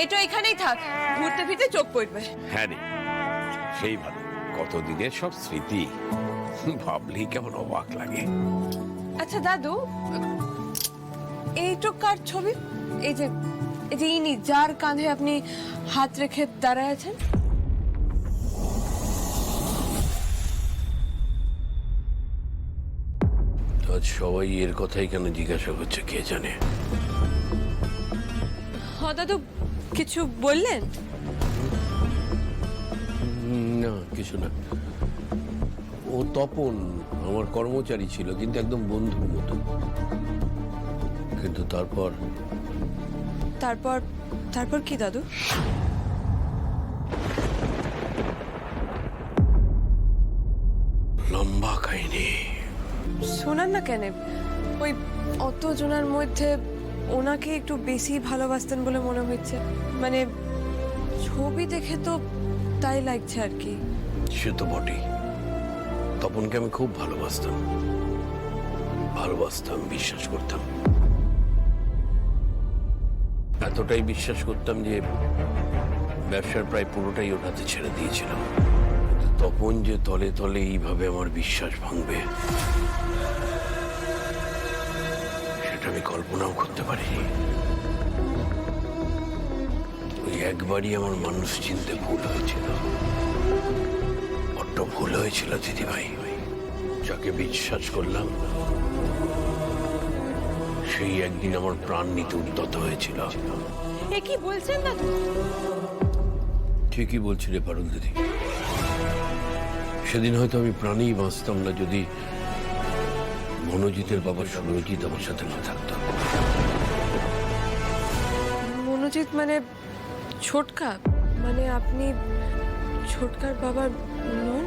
এটা এখানেই থাক, ঘুরতে ফিরতে চোখ পড়বে। হ্যাঁ রে, সেই ভালো। কতদিনের সব স্মৃতি ভাবলেই কেমন অবাক লাগে। আচ্ছা দাদু, এইটো কার ছবি? এই যে ইনি যার কাঁধে আপনি হাত রেখে দাঁড়ায় আছেন। আজ সবাই এর কথাই কেন জিজ্ঞাসা করছে কে জানে। হ্যাঁ দাদু, কিছু বললেন? না, কিছু না। ও তপন আমার কর্মচারী ছিল, কিন্তু একদম বন্ধুর মতো। কিন্তু তারপর তারপর তারপর কি দাদু? লম্বা কাহিনী। শোনান না কেন? ওই অত জনের মধ্যে ওনাকে একটু বেশি ভালোবাসতেন বলে মনে হচ্ছে। মানে ছবি দেখে তো তাই লাগছে আর কি। সে তো বটেই। তপনকে আমি খুব ভালোবাসতাম, বিশ্বাস করতাম। এতটাই বিশ্বাস করতাম যে ব্যবসার প্রায় পুরোটাই ওর হাতে ছেড়ে দিয়েছিলাম। তপন যে তলে তলে এইভাবে আমার বিশ্বাস ভাঙবে, সেটা আমি কল্পনাও করতে পারিনি। ওই একবারই আমার মানুষ চিনতে ভুল হয়েছিল, বড্ড ভুল হয়েছিল দিদিভাই। যাকে বিশ্বাস করলাম সেই একদিন আমার প্রাণ নিতে উদ্যত হয়েছিল। এ কি বলছেন দাদু? ঠিকই বলছি রে পারুল দিদি। সেদিন হয়তো আমি প্রাণেই বাঁচতাম না যদি মনোজিতের বাবা সুরজিৎ আমার সাথে না থাকতো। মনোজিৎ মানে ছোটকা? মানে আপনি ছোটকার বাবার নন?